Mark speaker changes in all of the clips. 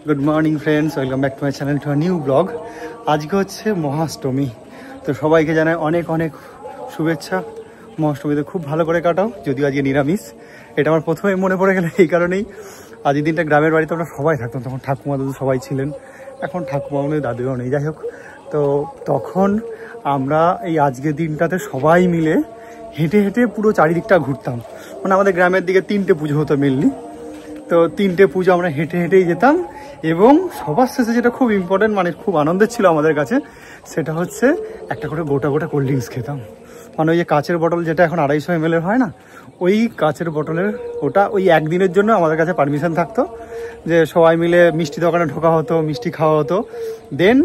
Speaker 1: Good morning friends, welcome back to my channel to a new blog. আজকে হচ্ছে মহাষ্টমী, তো সবাইকে জানাই অনেক অনেক শুভেচ্ছা। মহাষ্টমীতে খুব ভালো করে কাটাও, যদিও আজকে নিরামিষ। এটা আমার প্রথমে মনে পড়ে গেল এই কারণেই, আজকের দিনটা গ্রামের বাড়িতে আমরা সবাই থাকতাম, তখন ঠাকুমা দাদু সবাই ছিলেন, এখন ঠাকুমাও নেই দাদুও নেই, যাই হোক। তো তখন আমরা এই আজকের দিনটাতে সবাই মিলে হেঁটে হেঁটে পুরো চারিদিকটা ঘুরতাম। মানে আমাদের গ্রামের দিকে 3টে পুজো হতো মেনলি, তো 3টে পুজো আমরা হেঁটে হেঁটেই যেতাম। এবং সবার শেষে যেটা খুব ইম্পর্টেন্ট, মানে খুব আনন্দের ছিল আমাদের কাছে, সেটা হচ্ছে একটা করে গোটা গোটা কোল্ড ড্রিঙ্কস খেতাম। মানে ওই যে কাচের বটল যেটা এখন 250 ml হয় না, ওই কাচের বটলের ওটা ওই একদিনের জন্য আমাদের কাছে পারমিশন থাকতো যে সবাই মিলে মিষ্টি দোকানে ঢোকা হতো, মিষ্টি খাওয়া হতো, দেন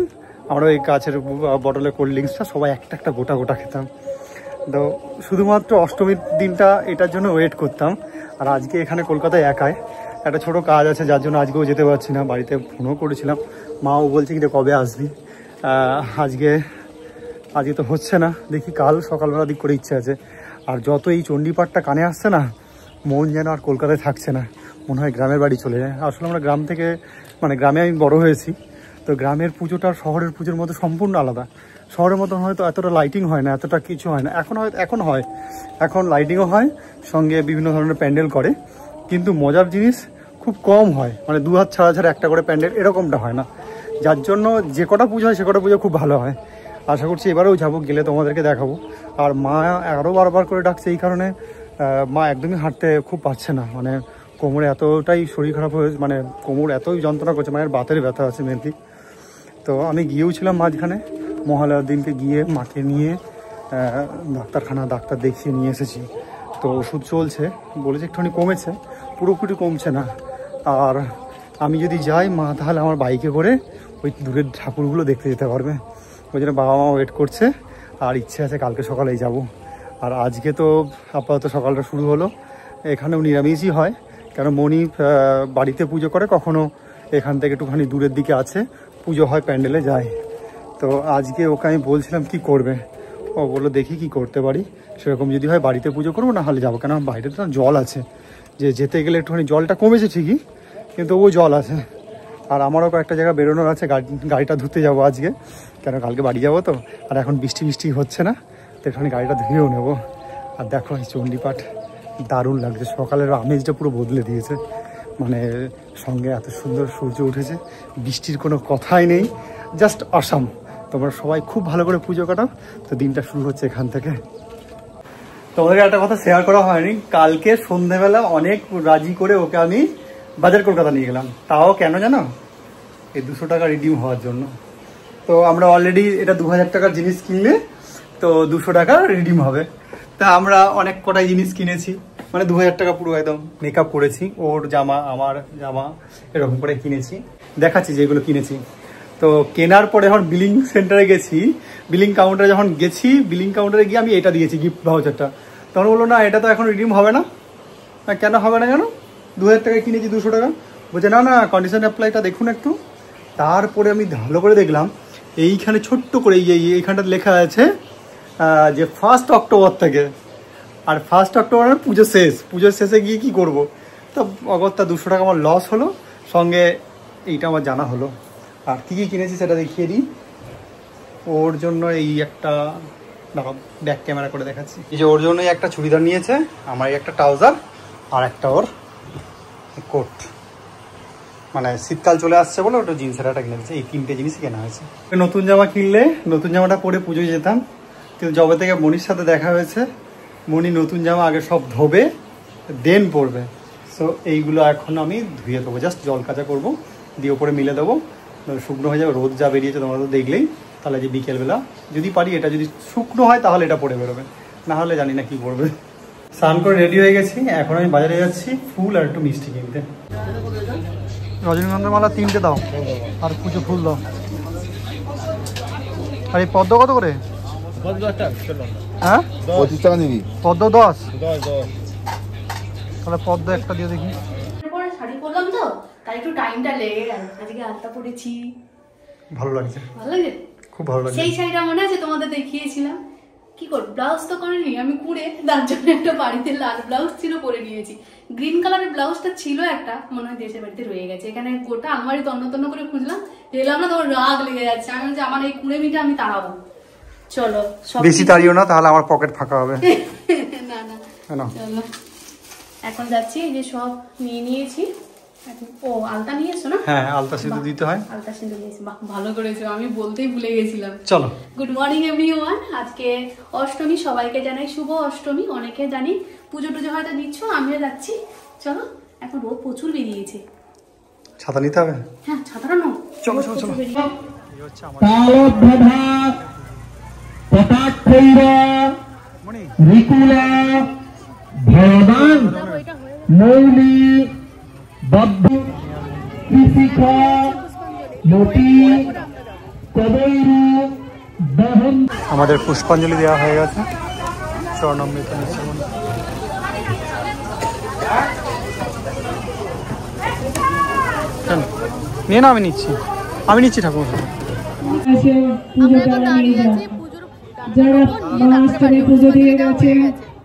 Speaker 1: আমরা ওই কাচের বটলের কোল্ড ড্রিঙ্কসটা সবাই একটা একটা গোটা গোটা খেতাম। তো শুধুমাত্র অষ্টমীর দিনটা এটার জন্য ওয়েট করতাম। আর আজকে এখানে কলকাতায় একাই, একটা ছোট কাজ আছে যার জন্য আজকেও যেতে পারছি না। বাড়িতে ফোনও করেছিলাম, মাও বলছে কি কবে আসবি। আজকে তো হচ্ছে না, দেখি কাল সকালবেলা দিক করে ইচ্ছে আছে। আর যত এই চণ্ডীপাঠটা কানে আসছে না, মন যেন আর কলকাতায় থাকছে না, মনে হয় গ্রামের বাড়ি চলে যায়। আসলে আমরা গ্রাম থেকে, মানে গ্রামে আমি বড় হয়েছি, তো গ্রামের পুজোটা শহরের পুজোর মতো সম্পূর্ণ আলাদা। শহরের মতন হয়তো এতটা লাইটিং হয় না, এতটা কিছু হয় না। এখন লাইটিংও হয়, সঙ্গে বিভিন্ন ধরনের প্যান্ডেল করে, কিন্তু মজার জিনিস খুব কম হয়। মানে 2 হাত ছাড়া ছাড়া একটা করে প্যান্ডেল এরকমটা হয় না, যার জন্য যে কটা পুজো হয় সে কটা পুজো খুব ভালো হয়। আশা করছি এবারেও যাবো, গেলে তোমাদেরকে দেখাবো। আর মা আরও বারবার করে ডাকছে, এই কারণে মা একদমই হাঁটতে খুব পারছে না। মানে কোমরে এতটাই শরীর খারাপ হয়েছে, মানে কোমর এতই যন্ত্রণা করছে, মায়ের বাতের ব্যথা আছে মেনলি। তো আমি গিয়েও ছিলাম মাঝখানে, মহালয়ার দিনকে গিয়ে মাকে নিয়ে ডাক্তার দেখিয়ে নিয়ে এসেছি। তো ওষুধ চলছে, বলেছে একটুখানি কমেছে, পুরোপুরি কমছে না। আর আমি যদি যাই মা তাহলে আমার বাইকে করে ওই দূরের ঠাকুরগুলো দেখতে যেতে পারবে। ওই জন্য বাবা মা ওয়েট করছে, আর ইচ্ছে আছে কালকে সকালেই যাব। আর আজকে তো আপাতত সকালটা শুরু হলো, এখানেও নিরামিষই হয়, কারণ মণি বাড়িতে পুজো করে, কখনো এখান থেকে একটুখানি দূরের দিকে আছে পুজো হয়, প্যান্ডেলে যায়। তো আজকে ওকে আমি বলছিলাম কি করবে, ও বললো দেখি কি করতে পারি, সেরকম যদি হয় বাড়িতে পুজো করবো, না হলে যাবো। কেন বাইরে তো জল আছে, যে যেতে গেলে একটুখানি জলটা কমেছে ঠিকই, কিন্তু ও জল আছে। আর আমারও কয়েকটা জায়গা বেরোনোর আছে, গাড়িটা ধুতে যাবো আজকে, কেন কালকে বাড়ি যাবো তো। আর এখন বৃষ্টি হচ্ছে না, তো এখানে গাড়িটা ধুয়েও নেবো। আর দেখো এই চণ্ডীপাঠ দারুণ লাগছে, সকালের আমেজটা পুরো বদলে দিয়েছে। মানে সঙ্গে এত সুন্দর সূর্য উঠেছে, বৃষ্টির কোনো কথাই নেই, জাস্ট আসাম। তোমরা সবাই খুব ভালো করে পুজো কাটাও। তো দিনটা শুরু হচ্ছে এখান থেকে। তোমাদেরকে একটা কথা শেয়ার করা হয়নি, কালকে সন্ধ্যেবেলা অনেক রাজি করে ওকে আমি বাজার কলকাতা নিয়ে গেলাম। তাও কেন জানো? এই 200 টাকা রিডিম হওয়ার জন্য। তো আমরা অলরেডি এটা 2000 টাকার জিনিস কিনলে তো 200 টাকা রিডিম হবে। তা আমরা অনেক কটাই জিনিস কিনেছি, মানে 2000 টাকা পুরো একদম মেকআপ করেছি, ওর জামা আমার জামা এরকম করে কিনেছি, দেখাচ্ছি যেগুলো কিনেছি। তো কেনার পরে যখন বিলিং সেন্টারে গেছি, বিলিং কাউন্টারে যখন গেছি, বিলিং কাউন্টারে গিয়ে আমি এটা দিয়েছি গিফট ভাউচারটা। তখন বললো না এটা তো এখন রিডিম হবে না। কেন হবে না জানো? 2000 টাকায় কিনেছি 200 টাকা। বলছে না কন্ডিশন অ্যাপ্লাইটা দেখুন একটু। তারপরে আমি ভালো করে দেখলাম, এইখানে ছোট্ট করে এইখানটা লেখা আছে যে 1 অক্টোবর থেকে। আর 1 অক্টোবর পুজো শেষ, পুজোর শেষে গিয়ে কি করব। তো অগত্যা 200 টাকা আমার লস হলো, সঙ্গে এইটা আমার জানা হলো। আর কী কী কিনেছি সেটা দেখিয়ে দিই। ওর জন্য এই একটা ব্যাক ক্যামেরা করে দেখাচ্ছি, এই যে ওর জন্যই একটা চুড়িদার নিয়েছে, আমার একটা ট্রাউজার, আর একটা ওর কোট। মানে শীতকাল চলে আসছে বলে ওটা জিন্সের একটা কিনে দিচ্ছে। এই 3টে জিনিসই কেনা হয়েছে। নতুন জামা কিনলে নতুন জামাটা পরে পুজোয় যেতাম, কিন্তু যবে থেকে মনির সাথে দেখা হয়েছে, মনি নতুন জামা আগে সব ধোবে দেন পরবে। সো এইগুলো এখন আমি ধুয়ে দেবো, জাস্ট জল কাচা করবো, দিয়ে ওপরে মিলে দেবো, শুকনো হয়ে যাবে। রোদ যা বেরিয়েছে তোমরা তো দেখলেই। তাহলে যে বিকেলবেলা যদি পারি, এটা যদি শুকনো হয় তাহলে এটা পরে বেরোবে, না হলে জানি না কি করবে। স্নান করে রেডি হয়ে গেছি, এখন আমি বাজারে যাচ্ছি ফুল আর একটু মিষ্টি কিনতে। রজনীগন্ধার মালা 3টে দাও, আর পুজো ফুল দাও। আর এই পদ্ম কত করে? হ্যাঁ 25 টাকা নিবি। পদ্ম 10, তাহলে পদ্ম একটা দিয়ে দেখি।
Speaker 2: শাড়ি পরলাম তো তাই একটু টাইমটা লেগে গেল। আজকে আলতা পরেছি,
Speaker 1: ভালো লাগছে,
Speaker 2: ভালো লাগে,
Speaker 1: খুব ভালো লাগছে।
Speaker 2: সেই শাড়িটা মনে আছে তোমাদের দেখিয়েছিলাম, কি করবো, ব্লাউজ তো করিনি আমি কুড়ে, তার জন্য একটা বাড়িতে লাল ব্লাউজ ছিল পরে নিয়েছি। গ্রিন কালারের ব্লাউজটা ছিল একটা, মনে হয় দেশের বাড়িতে রয়ে গেছে। এখানে গোটা আলমারি তন্ন তন্ন করে খুঁজলাম, পেলাম না, তোমার রাগ লেগে যাচ্ছে। আমি বলছি আমার এই কুড়ে মিটা আমি তাড়াবো। চলো
Speaker 1: বেশি তাড়িও না, তাহলে আমার পকেট ফাঁকা হবে।
Speaker 2: না না চলো এখন যাচ্ছি। এই যে সব নিয়ে নিয়েছি। ও আলতা নিয়েছো না?
Speaker 1: হ্যাঁ, আলতা সিঁদুর দিতে হয়।
Speaker 2: আলতা সিঁদুর নিয়েছি, বাহ ভালো করেছো, আমি বলতেই ভুলে গেছিলাম।
Speaker 1: চলো।
Speaker 2: Good morning everyone. আজকে অষ্টমী, সবাইকে জানাই শুভ অষ্টমী। অনেকে জানি পুজো টুজো হয়তো দিচ্ছ, আমিও যাচ্ছি। চলো, এখন রোদ প্রচুর বেরিয়েছে।
Speaker 1: ছাতা নিতে হবে?
Speaker 2: হ্যাঁ ছাতাটা নাও।
Speaker 1: চলো চলো চলো।
Speaker 3: রিকুলা ভগবান মৌলি বদ্ধ কৃষিকা লটি কবৈরু দহন।
Speaker 1: আমাদের পুষ্পাঞ্জলি দেওয়া হয়ে গেছে। চরণামৃত নিচ্ছে নিয়ে না, আমি নিচ্ছি ঠাকুর।
Speaker 3: যারা মাস্টারে পুজো দিয়ে গেছে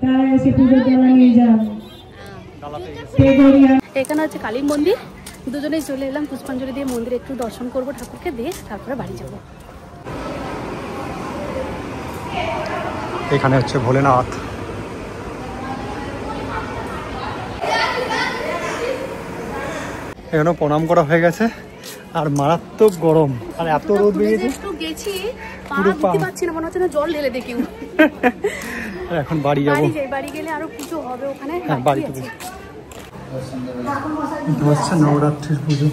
Speaker 3: তারা এসে পুজো দেওয়া নিয়ে যান।
Speaker 2: এখানে হচ্ছে কালী মন্দির, দুজনেই চলে এলাম পুষ্পাঞ্জলি দিয়ে মন্দিরে একটু দর্শন করবো ঠাকুরকে, দিয়ে তারপরে বাড়ি যাব।
Speaker 1: এখানে হচ্ছে ভোলেনাথ। এখানে প্রণাম করা হয়ে গেছে, আর মারাত্মক গরম, আর এত রোদ বেরিয়েছে।
Speaker 2: একটু গেছি, পা দিতে পারছি না, মনে হচ্ছে না জল ঢেলে দেখি।
Speaker 1: এখন বাড়ি যাবো।
Speaker 2: বাড়ি গেলে আরো পুজো হবে ওখানে।
Speaker 1: হ্যাঁ, বাড়িতে হচ্ছে নবরাত্রির পুজো।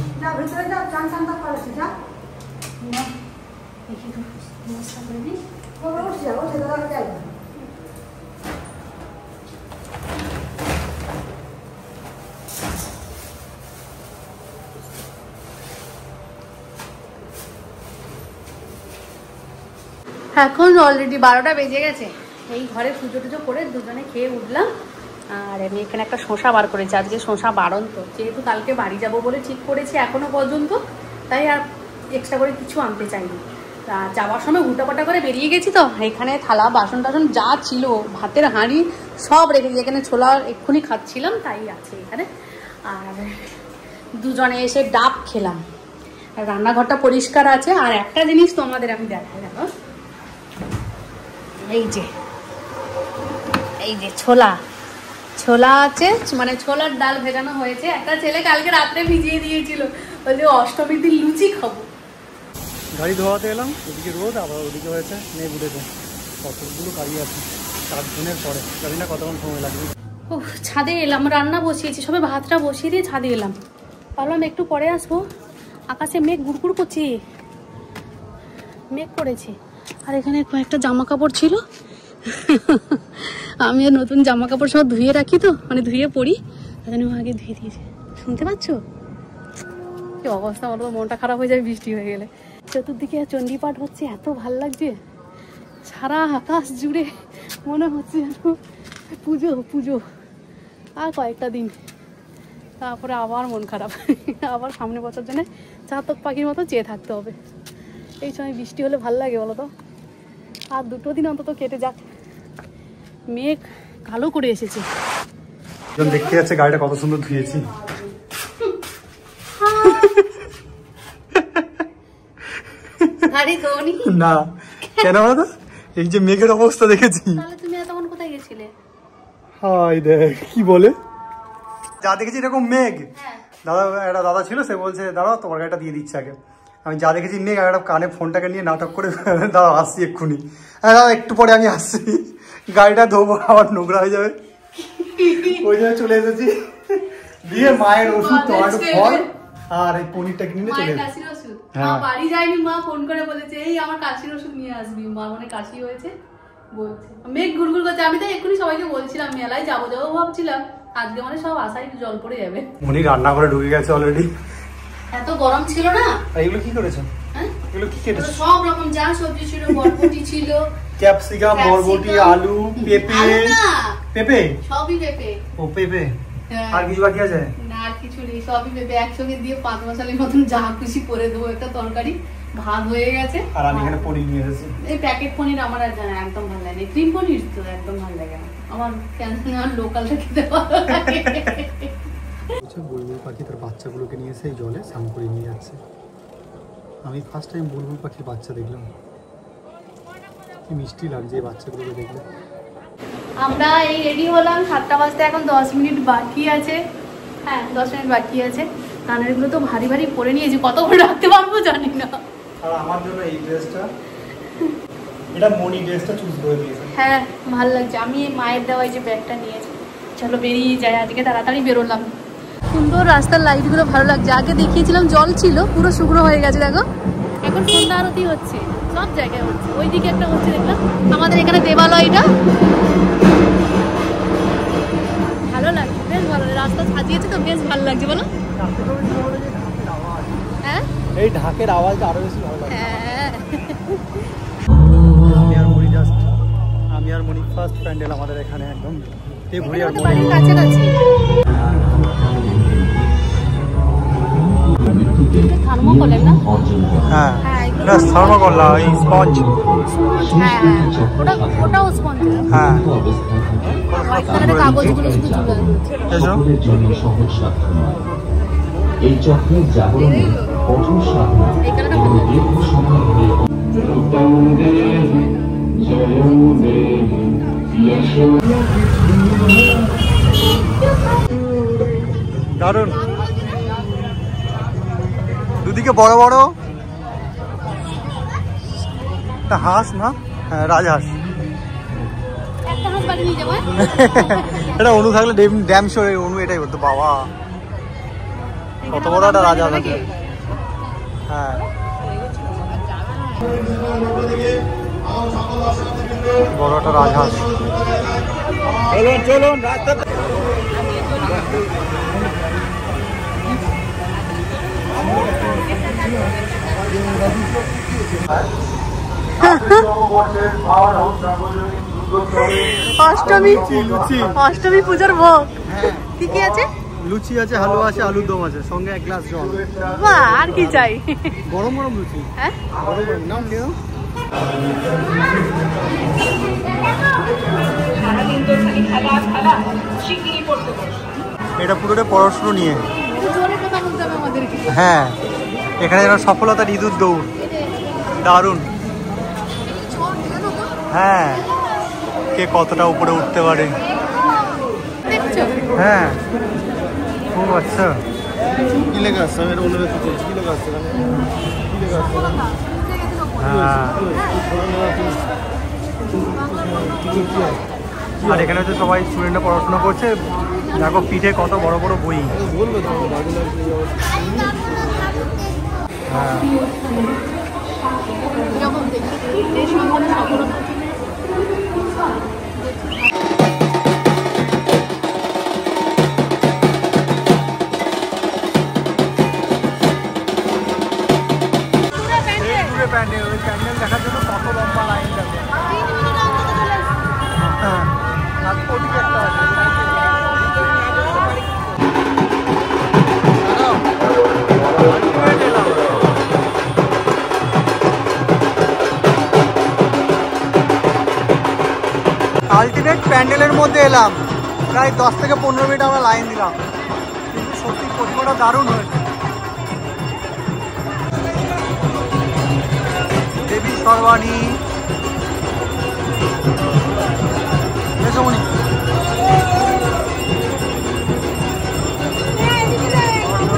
Speaker 2: এখন অলরেডি 12টা বেজে গেছে। এই ঘরে পুজো টুজো করে দুজনে খেয়ে উঠলাম। আর আমি এখানে একটা শসা বার করেছি, আজকে শসা বাড়ন্ত, যেহেতু কালকে বাড়ি যাব বলে ঠিক করেছি এখনো পর্যন্ত, তাই আর এক্সট্রা করে কিছু আনতে চাইনি। যাওয়ার সময় হুটাপাটা করে বেরিয়ে গেছি, তো এখানে থালা বাসন টাসন যা ছিল, ভাতের হাঁড়ি সব রেখেছি। এখানে ছোলা এক্ষুনি খাচ্ছিলাম, তাই আছে এখানে। আর দুজনে এসে ডাব খেলাম। আর রান্নাঘরটা পরিষ্কার আছে। আর একটা জিনিস তোমাদের আমি দেখাই, দেখো এই যে ছোলা আছে, মানে ছোলার ডাল ভেজানো হয়েছে। একটা ছেলে কালকে রাত্রে ভিজিয়ে দিয়েছিল, বলছে অষ্টমীর দিন লুচি খাবো।
Speaker 1: গাড়ি ধোয়াতে এলাম, ওদিকে রোদ, আবার ওদিকে হয়েছে মেঘ উঠেছে। কতগুলো গাড়ি আছে 4 দিনের পরে, জানি না কতক্ষণ সময় লাগবে।
Speaker 2: ও ছাদে এলাম, রান্না বসিয়েছি, সবে ভাতটা বসিয়ে দিয়ে ছাদে এলাম। ভাবলাম একটু পরে আসবো। আকাশে মেঘ গুড়গুড় করছে, মেঘ পড়েছে। আর এখানে কয়েকটা জামা কাপড় ছিল, আমি নতুন জামা কাপড় সব ধুয়ে রাখি, তো মানে ধুয়ে পরি, তাই আগে ধুয়ে দিয়েছে। শুনতে পাচ্ছ কি অবস্থা বলো, মনটা খারাপ হয়ে যাবে বৃষ্টি হয়ে গেলে। চতুর্দিকে চণ্ডীপাঠ হচ্ছে, এত ভাল লাগছে। সারা আকাশ জুড়ে মনে হচ্ছে পুজো পুজো। আর কয়েকটা দিন, তারপরে আবার মন খারাপ, আবার সামনে বছর জন্য চাতক পাখির মতো চেয়ে থাকতে হবে। এই সময় বৃষ্টি হলে ভাল লাগে বলো তো। আর 2 দিন অন্তত কেটে যাক। মেঘ কালো করে এসেছে।
Speaker 1: দেখতে যাচ্ছে গাড়িটা কত সুন্দর ধুয়েছি। না কেন বলতো, এই যে মেঘের অবস্থা দেখেছি।
Speaker 2: তাহলে তুমি এতক্ষণ কোথায় গেছিলে?
Speaker 1: হাই দেখ কি বলে, যা দেখেছি এরকম মেঘ। একটা দাদা ছিল, সে বলছে দাঁড়াও তোমার গাড়িটা দিয়ে দিচ্ছে আগে। আমি যা দেখেছি মেঘ, একটা কানে ফোনটাকে নিয়ে নাটক করে দাঁড়াও আসছি এক্ষুনি। হ্যাঁ দাদা একটু পরে আমি আসছি, গাড়িটা ধোবো, আবার নোংরা হয়ে যাবে, ওই জন্য চলে এসেছি। দিয়ে মায়ের ওষুধ, টমেটো ফল আর এই পনিরটা কিনে চলে এসেছি।
Speaker 2: বাড়ি যায়নি, মা ফোন করে বলেছে এই আমার কাশির ওষুধ নিয়ে আসবি। মা মানে কাশি হয়েছে বলছে, মেঘ ঘুরঘুর করছে। আমি তো এক্ষুনি সবাইকে বলছিলাম মেলায় যাবো যাবো ভাবছিলাম, আজকে মানে সব আশায় জল পড়ে যাবে।
Speaker 1: মনি রান্নাঘরে ঢুকে গেছে অলরেডি।
Speaker 2: এত গরম ছিল না।
Speaker 1: এগুলো কি করেছো? এগুলো কি কেটেছো?
Speaker 2: সব রকম যা সবজি ছিল, বরবটি ছিল,
Speaker 1: ক্যাপসিকাম, বরবটি, আলু, পেঁপে। পেঁপে
Speaker 2: সবই পেঁপে।
Speaker 1: ও পেঁপে, আর কিছু বাকি আছে?
Speaker 2: না আর কিছু নেই, সবই ভেবে একসঙ্গে দিয়ে 5 মশালের মতন যা খুশি করে দেবো। একটা তরকারি ভাত হয়ে গেছে,
Speaker 1: আর আমি এখানে পনির নিয়ে এসেছি।
Speaker 2: এই প্যাকেট পনির আমার আর জানা একদম ভালো লাগে না, ক্রিম পনির তো একদম ভালো লাগে না আমার, কেন আমার লোকালটা খেতে ভালো লাগে।
Speaker 1: বুলবুল পাখি তার বাচ্চাগুলোকে নিয়ে এসে এই জলে স্নান করে নিয়ে যাচ্ছে। আমি ফার্স্ট টাইম বুলবুল পাখির বাচ্চা দেখলাম, কি মিষ্টি লাগছে এই বাচ্চাগুলোকে দেখলে।
Speaker 2: আমরা এই রেডি হলাম, 7টা বাজতে এখন 10 মিনিট বাকি আছে। হ্যাঁ 10 মিনিট বাকি আছে। কানেরগুলো তো ভারী ভারী পরে নিয়েছি, কতক্ষণ রাখতে পারবো জানি না।
Speaker 1: আর আমার জন্য এই ড্রেসটা, এটা মনি ড্রেসটা চুজ করে দিয়েছে।
Speaker 2: হ্যাঁ ভালো লাগছে, আমি মায়ের দেওয়া যে ব্যাগটা নিয়েছি। চলো বেরিয়ে যাই, আজকে তাড়াতাড়ি বেরোলাম। সুন্দর রাস্তার লাইটগুলো ভালো লাগছে। আগে দেখিয়েছিলাম জল ছিল, পুরো শুকনো হয়ে গেছে দেখো। এখন সন্ধ্যা আরতি হচ্ছে, সব জায়গায় হচ্ছে, ওইদিকে একটা হচ্ছে দেখলাম। আমাদের এখানে দেবালয়টা ভালো লাগছে, বেশ ভালো রাস্তা সাজিয়েছে তো, বেশ ভালো লাগছে বলো। হ্যাঁ
Speaker 1: এই ঢাকের আওয়াজটা আরো বেশি ভালো লাগে।
Speaker 2: হ্যাঁ
Speaker 1: আমি আর মনি ফার্স্ট প্যান্ডেল আমাদের এখানে একদম এই ঘুরি আর মনি
Speaker 2: বাড়ির কাছাকাছি। থার্মোকলের না?
Speaker 1: হ্যাঁ
Speaker 2: হ্যাঁ
Speaker 1: না থার্মোকল না, এই স্পঞ্জ।
Speaker 2: হ্যাঁ ওটাও স্পঞ্জ।
Speaker 1: হ্যাঁ
Speaker 2: হোয়াইট কালারের কাগজগুলো শুধু ঝুলে
Speaker 4: এই চক্রের জাগরণে কঠোর সাধনা এবং দীর্ঘ সময় ধরে
Speaker 1: দারুণ, দুদিকে বড় বড় একটা হাঁস না, হ্যাঁ রাজহাঁস।
Speaker 2: একটা হাঁস বাড়ি নিয়ে যাবো।
Speaker 1: এটা অনু থাকলে ড্যাম শোরে অনু এটাই করতো। বাবা কত বড় একটা রাজহাঁস আছে। হ্যাঁ বড় একটা রাজহাঁস। চলুন চলুন রাস্তা
Speaker 2: অষ্টমী পুজোর ভোগ কি কি আছে?
Speaker 1: লুচি আছে, হালুয়া আছে, আলুর দম আছে, সঙ্গে 1 গ্লাস জল।
Speaker 2: বাহ আর কি চাই?
Speaker 1: গরম গরম লুচি।
Speaker 2: হ্যাঁ
Speaker 1: গরম গরম নাও কেউ। এটা পুরোটা পড়াশুনো নিয়ে।
Speaker 2: জোরে কথা বলতে হবে আমাদেরকে।
Speaker 1: হ্যাঁ এখানে যেন সফলতার ইঁদুর দৌড়, দারুণ। হ্যাঁ কে কতটা উপরে উঠতে পারে।
Speaker 2: দেখছো?
Speaker 1: হ্যাঁ ও আচ্ছা।
Speaker 5: কি লেখা আছে? আমি এটা অনুরোধ করছি, কি লেখা আছে? কি লেখা আছে?
Speaker 1: হ্যাঁ আর এখানে হচ্ছে সবাই স্টুডেন্টরা পড়াশোনা করছে। দেখো পিঠে কত বড় বড় বই।
Speaker 5: বলবো তো বাড়ি লাগছে।
Speaker 1: হ্যাঁ
Speaker 2: এরকম দেখি এই সম্বন্ধে সফলতা।
Speaker 1: প্যান্ডেল দেখার জন্য কত লম্বা লাইন যাবে। হ্যাঁ আর ওদিকে একটা আছে। আলটিমেট প্যান্ডেলের মধ্যে এলাম, প্রায় 10 থেকে 15 মিনিট আমরা লাইন দিলাম, কিন্তু সত্যি প্রতিমাটা দারুণ হয়েছে। দেবী সর্বাণী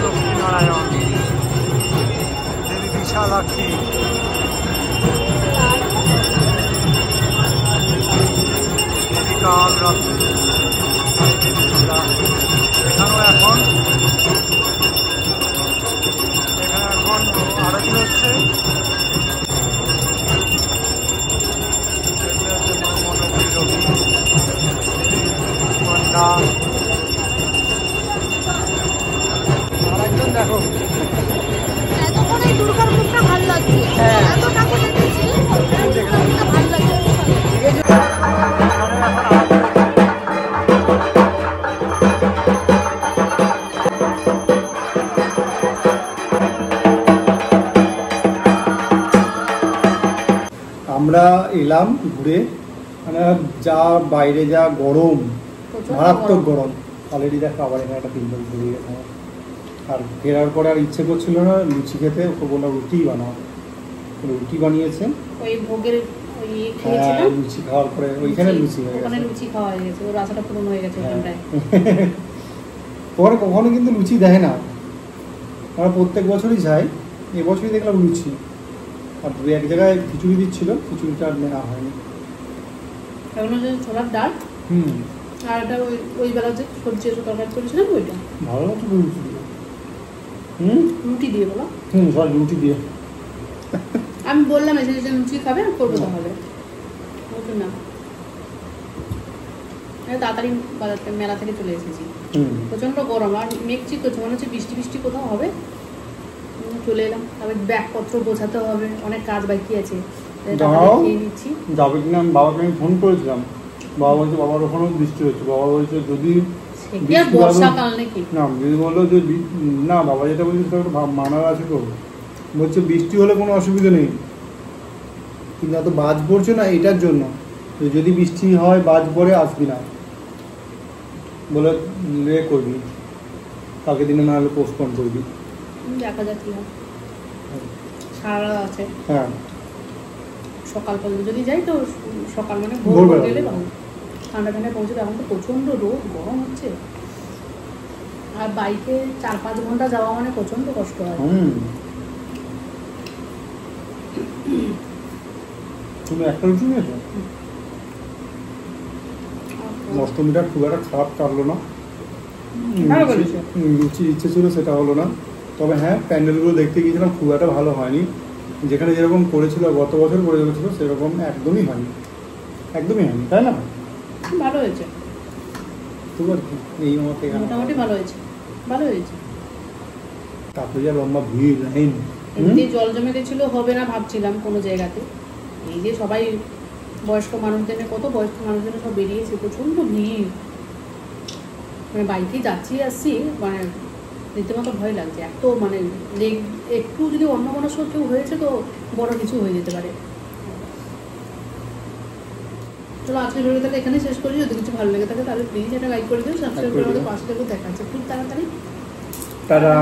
Speaker 1: লক্ষ্মীনারায়ণ, দেবী বিশালাক্ষী, দেবী কালরাত্রি। এখানেও এখন আরতি হচ্ছে। আরেকজন দেখো
Speaker 2: এতক্ষণ এই দুর্গার মুখটা ভালো লাগছে। এত ঠাকুর দেখেছি ভালো লাগছে।
Speaker 1: আমরা এলাম ঘুরে, মানে যা বাইরে যা গরম, মারাত্মক গরম। অলরেডি দেখো আবার এখানে একটা পিম্পল বেরিয়ে গেছে আমার। আর ফেরার পরে আর ইচ্ছে করছিল না লুচি খেতে, ওকে বললাম রুটি বানাও, রুটি বানিয়েছে।
Speaker 2: ওই ভোগের ওই
Speaker 1: হ্যাঁ,
Speaker 2: খেয়েছিলাম,
Speaker 1: লুচি খাওয়ার পরে ওইখানে লুচি হয়ে
Speaker 2: ওখানে
Speaker 1: গেছে।
Speaker 2: লুচি খাওয়া হয়ে গেছে, ওর আশাটা পূরণ হয়ে গেছে ওখানটায়।
Speaker 1: পরে কখনো কিন্তু লুচি দেয় না, আমরা প্রত্যেক বছরই যাই, এবছরই দেখলাম লুচি। আর দু এক জায়গায় খিচুড়ি দিচ্ছিল, খিচুড়িটা আর নেওয়া হয়নি।
Speaker 2: এখন হচ্ছে ছোলার ডাল,
Speaker 1: হুম,
Speaker 2: আর এটা ওই বেলা যে সবজি এসে তরকারি করেছিলাম ওইটা
Speaker 1: ভালো লাগছে লুচি দিয়ে। হুম
Speaker 2: রুটি দিয়ে বলো।
Speaker 1: সরি, রুটি দিয়ে।
Speaker 2: আমি বললাম এসে যে লুচি খাবে করবো তাহলে, ওকে না তাড়াতাড়ি বাজার থেকে মেলা থেকে চলে এসেছি, প্রচন্ড গরম আর মেঘ করছে, মনে হচ্ছে বৃষ্টি বৃষ্টি কোথাও হবে। চলে এলাম, তারপরে ব্যাগপত্র বোঝাতে হবে, অনেক কাজ বাকি আছে, খেয়ে নিচ্ছি।
Speaker 1: যাবে কিনা আমি বাবাকে আমি ফোন করেছিলাম, বাবা বলছে বাবার ওখানেও বৃষ্টি হচ্ছে। বাবা বলছে যদি
Speaker 2: বর্ষাকাল নাকি
Speaker 1: না, দিদি বললো যে না, বাবা যেটা বলছে সেটা একটু মানার আছে তো। বলছে বৃষ্টি হলে কোনো অসুবিধা নেই, কিন্তু এত বাজ পড়ছে না এটার জন্য, যদি বৃষ্টি হয় বাজ পড়ে আসবি না বলে করবি, কালকে দিনে না হলে পোস্টপোন করবি।
Speaker 2: দেখা যাক কি হয়, সারা আছে।
Speaker 1: হ্যাঁ,
Speaker 2: সকাল পর্যন্ত যদি যাই তো সকাল মানে ভোর গেলে ভালো, ঠান্ডা ঠান্ডায় পৌঁছে। এখন তো প্রচণ্ড রোদ, গরম হচ্ছে, আর বাইকে 4-5 ঘন্টা যাওয়া মানে প্রচণ্ড কষ্ট হয়।
Speaker 1: তুমি একটা রুটি নিয়েছো? অষ্টমীটা খুব একটা খারাপ কাটলো না, লুচির ইচ্ছে ছিল সেটা হলো না। তবে হ্যাঁ, প্যান্ডেলগুলো দেখতে গিয়েছিলাম, খুব একটা ভালো হয়নি। যেখানে যেরকম করেছিল গত বছর করে গেছিলো সেরকম একদমই হয়নি, একদমই হয়নি, তাই না?
Speaker 2: ভালো হয়েছে,
Speaker 1: খুব আর কি এই মতে
Speaker 2: মোটামুটি ভালো হয়েছে, ভালো হয়েছে।
Speaker 1: তারপরে যা লম্বা ভিড় লাইন,
Speaker 2: এমনি জল জমে গেছিল, হবে না ভাবছিলাম কোনো জায়গাতে। এই যে সবাই বয়স্ক মানুষদের, কত বয়স্ক মানুষদের সব বেরিয়েছে, প্রচণ্ড ভিড়। মানে বাইকে যাচ্ছি আসছি, মানে রীতিমতো ভয় লাগছে এত, মানে একটু যদি অন্য কোনো কেউ হয়েছে তো বড় কিছু হয়ে যেতে পারে। চলো আজকের ভিডিওটাকে এখানে শেষ করি। যদি কিছু ভালো লেগে থাকে তাহলে প্লিজ এটা লাইক করে দিও, সাবস্ক্রাইব করে আমাদের পাশে থেকে দেখা যাচ্ছে খুব তাড়াতাড়ি।
Speaker 1: টাটা।